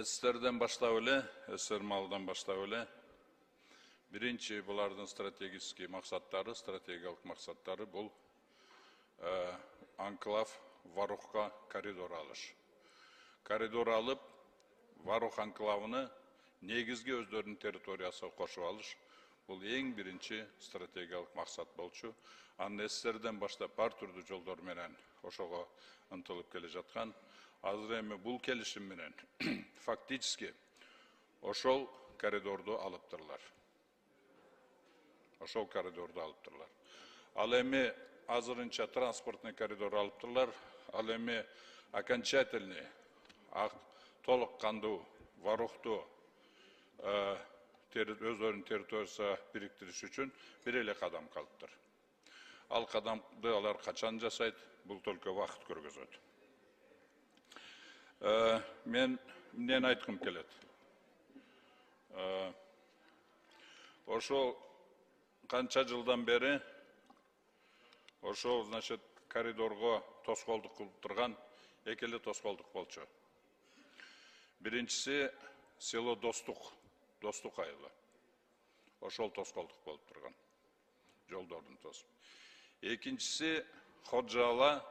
СССРден баштап эле, СССР маалынан баштап эле биринчи булардын стратегический максаттары, стратегиялык максаттары бул анклав Варухка коридор алыш. Коридор алып, Варух анклавыны негизги өздөрүнүн территориясына кошуп алыш. Бул эң биринчи стратегиялык максат болчу. Аны СССРден баштап ар түрдүү жолдор менен ошого ынтылып келе жаткан. Азыр эми бул келишим менен фактически ошол коридорду алыптырлар. Ошол коридорду алыптырлар. Ал эми азырынча транспортный коридор алыптырлар. Ал эми окончательный, толук кандуу Варухту өздөрүнүн территориясына бириктириш үчүн бир эле кадам калыптыр. Ал кадамды алар качан жасайт, бул только вакыт көргөзөт. Мен эмнени айткым келет? Ошол канча жылдан бери ошол, значит, коридорго тоскоолдук кылып турган эки эле тоскоолдук болчу. Биринчиси село Достук айылы. Ошол тоскоолдук болуп турган. Жолдордун тосуп. Экинчиси Ходжала,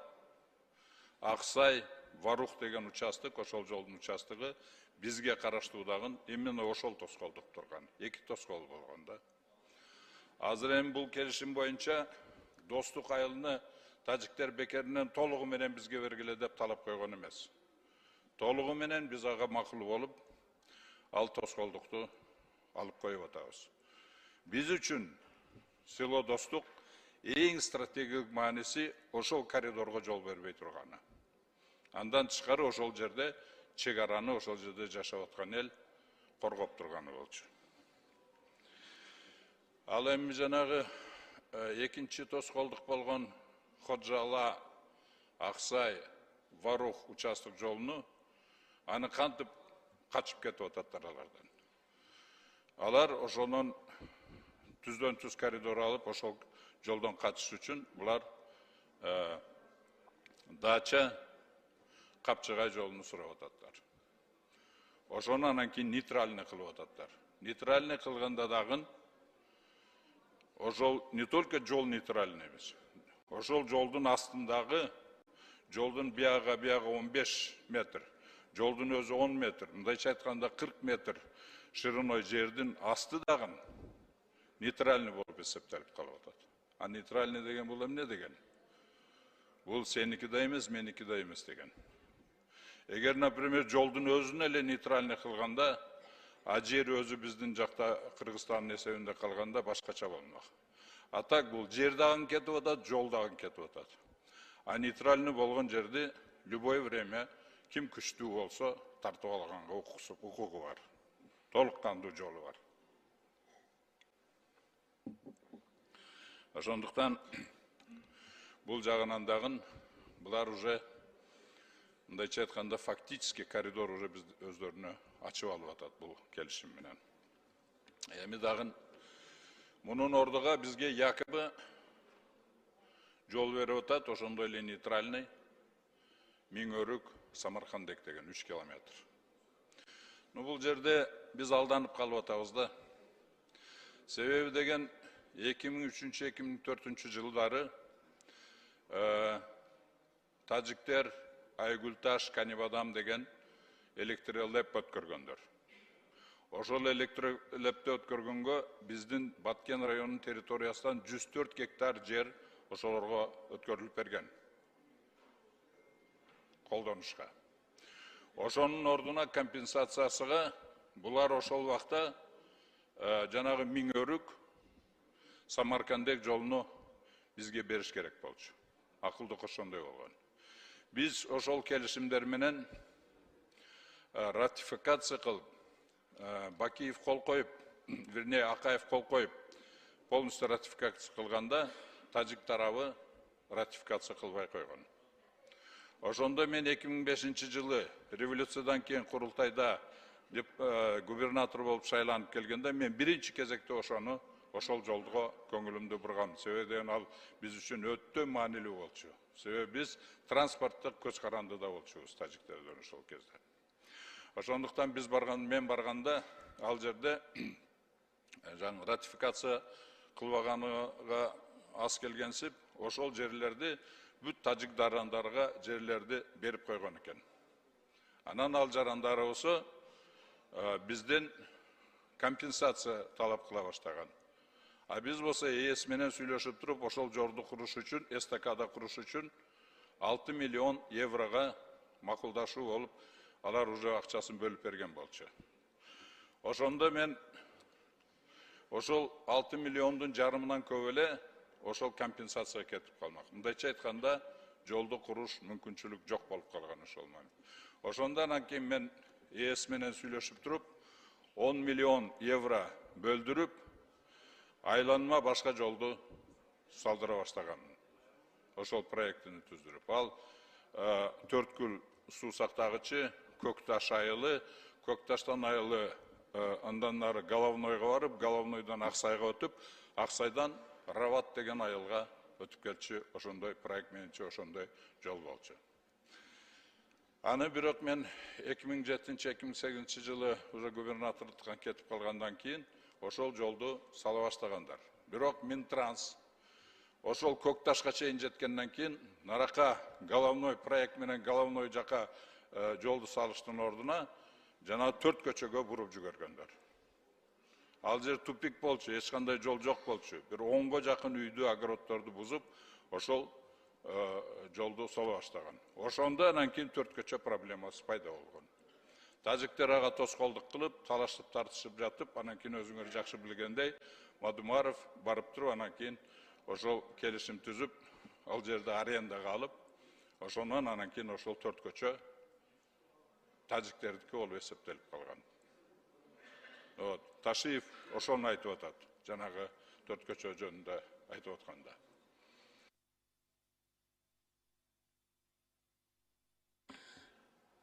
Аксай, Варух деген участок, ошол жолдун участогу бизге караштуудагы именно ошол тоскоолдук турган. Эки тоскоол болгон да. Азыр эми бул келишим боюнча Достук айылыны тажиктер бекеринен толугу менен бизге бергиле деп талап койгон эмес. Толугу менен биз ага макул болуп, ал тоскоолдукту алып коюп атабыз. Биз үчүн село Достук эң стратегиялык мааниси ошол коридорго жол бербей турганы. Андан тышкары ошол жерде чек араны, ошол жерде жашап аткан эл коргоп турганы болчу. Ал эми жанагы экинчи тоскоолдук болгон Ходжала, Аксай, Варух участок жолуну аны кантип качып кетип ататтар алардан. Алар ошонун түздөн түз коридор алып, ошол жолдон качыш үчүн булар Дача, Капчыгай жолуну сурап ататтар. Ошону анан кийин нейтральный кылып ататтар. Нейтральный кылганда дагы ошол не только жол нейтральный эмес. Ошол жолдун астындагы жолдун бияга 15 метр, жолдун өзү 10 метр, мындайча айтканда 40 метр шириной жердин асты дагы нейтральный болуп эсептелип калып атат. А нейтральный деген бул эмне деген? Бул сеники да эмес, меники да эмес деген. Эгер, например, жолдун өзүн эле нейтральный кылганда, а жер өзү биздин жакта Кыргызстандын эсебинде калганда башкача болмок. А так бул жер дагы кетип атат, жол дагы кетип атат. А нейтральный болгон жерди любой время ким күчтүү болсо тартып алганга укугу бар. Толук кандуу жолу бар. Ошондуктан бул жагынан дагы булар уже мындайча айтканда фактически коридор уже биз өздөрүнө ачып алып атат бул келишим менен. Эми дагы мунун ордуга бизге якобы жол берип атат, ошондой эле нейтральный Миңөрүк, Самаркандек деген 3 километр. Бул жерде биз алданып калып атабыз да. Себеби деген 2003-2004 жылдары тажиктер Айгулташ, Канибадам деген электролеп өткөргөндөр. Ошол электролепти өткөргөнгө биздин Баткен районунун территориясынан 104 гектар жер ошолорго өткөрүлүп берген. Колдонушка. Ошонун ордуна компенсациясыга булар ошол вакта жанагы Миңөрүк, Самаркандек жолуну бизге бериш керек болчу. Акылдык ошондой болгон. Биз ошол келишимдер менен ратификация кылып, Бакиев кол коюп, вернее Акаев кол коюп, полностью ратификация кылганда тажик тарабы ратификация кылбай койгон. Ошондо мен 2005 жылы революциядан кийин курултайда губернатор болуп шайланып келгенде мен биринчи кезекте ошол жолго көңүлүмдү бургам. Себеби ал биз үчүн өтө маанилүү болчу. Себеби биз транспорттук көз карандыда болчубуз тажиктерден ошол кезде. Ошондуктан мен барганда ал жерде жаңы ратификация кылбаганыга аз келгенсип, ошол жерлерди бүт тажик жарандарга жерлерди берип койгон экен. Анан ал жарандары болсо бизден компенсация талап кыла баштаган. А биз болсо ээс менен сүйлөшүп туруп, ошол жолду куруш үчүн, эстакада куруш үчүн 6 миллион еврога макулдашуу болуп, алар уже акчасын бөлүп берген болчу. Ошондо мен ошол 6 миллиондун жарымынан көп эле ошол компенсация кетип калмак. Мындайча айтканда, жолду куруш мүмкүнчүлүк жок болуп калган ошол менен. Ошондон кийин мен ээс менен сүйлөшүп туруп, 10 миллион евро бөлдүрүп, айланма башка жолду салдыра баштаган. Ошол проектini түздүрүп. Ал 4 күл суу сактагычы, Көкташ айылы, Көкташтан айылы андан нары Головнойго барып, Головнойдон Аксайга өтүп, Аксайдан Рават деген айылга өтүп келчү, ошондой проект мененче ошондой жол болчу. Аны бирок мен 2007-2008 жылы уже губернаторлуктан кетип калгандан кийин ошол жолду сала баштагандар. Бирок Минтранс ошол Көкташка чейин жеткенден кийин нарака Головной проект менен Головной жака жолду салыштын ордуна жана 4 көчөгө буруп жүгөргөндөр. Ал жер тупик болчу, эч кандай жол жок болчу. Бир 10го жакын үйдү, огороддорду бузуп, ошол жолду сала баштаган. Ошондо анан кийин 4 көчө проблемасы пайда болгон. Тажиктер ага тоскоолдук кылып, талашып тартышып жатып, анан кийин өзүңөр жакшы билгендей, Мадумаров барып туруп, анан кийин ошол келишим түзүп, ал жерде арендага алып, ошондон анан кийин ошол 4 көчө тажиктердики болуп эсептелип калган. Ташиев ошону айтып атат, жанагы 4 көчө жөнүндө айтып атканда.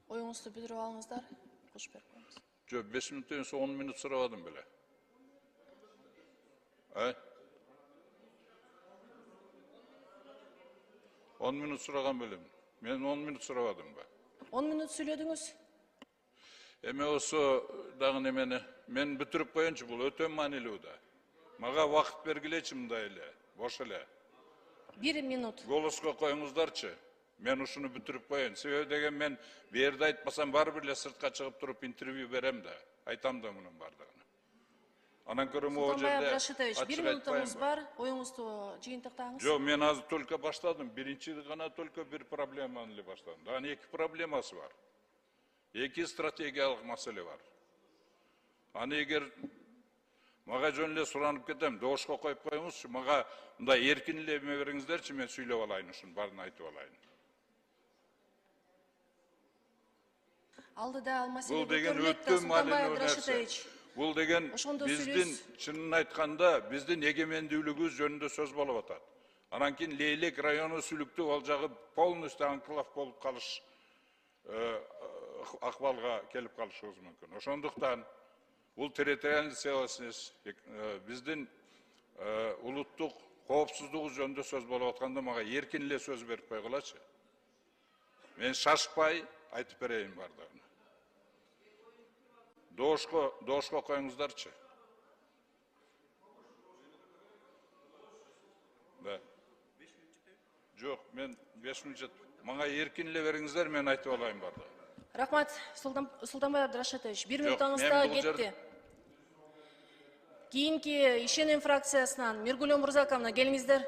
Оюңузду билдирип алыңыздар. Кош берип коебуз. Жок, 5 мүнөттөн соң 10 мүнөт сурабадым беле. 10 мүнөт сураган белем. Мен 10 мүнөт сурабадым ба? 10 мүнөт сүйлөдүңүз. Эме болсо дагы немени мен бүтүрүп коеюнчу, бул өтө маанилүү да. Мага убакыт бергилечи мындай эле, бош эле. 1 минут. Голоско коюңуздарчы. Мен ушуну бүтүрүп коеюн. Себеби деген мен берди айтпасам бар бир эле сыртка чыгып туруп интервью берем да, айтам да мунун бардыгын. Анан көрөм о жерде. Рашидович, 1 минутуңуз бар, оюңузду жыйынтыктаңыз. Жок, мен азыр только баштадым. Биринчи гана только бир проблеманы эле баштадым. Анан 2 проблемасы бар. 2 стратегиялык маселе бар. Аны эгер мага жөн эле суранып кетем, добушко коюп коюңузчу, мага мындай эркин эле эме бериңиздерчи, мен сүйлөп алайын ушуну, баарын айтып алайын. Алдыда ал маселе Бул деген көтөрүлөт өтө да, маанилүү нерсе. Рашидович. Бул деген Ошондо биздин сүйлөйсүз. чынын айтканда биздин эгемендүүлүгүбүз жөнүндө сөз болуп атат. Анан кийин Лейлек району сүлүктүү ал жагы полностью анклав болуп калыш акыбалга келип калышыбыз мүмкүн. Ошондуктан бул территориальный целостность биздин улуттук коопсуздугубуз жөнүндө сөз болуп атканда мага эркин эле сөз берип койгулачы. Мен шашпай айтып берейин бардыгын. Добушко коюңуздарчы. Да. Жок, мен 5 мүнөт. Мага эркин эле бериңиздер, мен айтып алайын бардыгын. Рахмат, Султанбай Абдрашитович, 1 Жок, минутуңуз мен да бул жер- кетти. Кийинки Ишеним фракциясынан Миргүлөм Мурзаковна келиңиздер.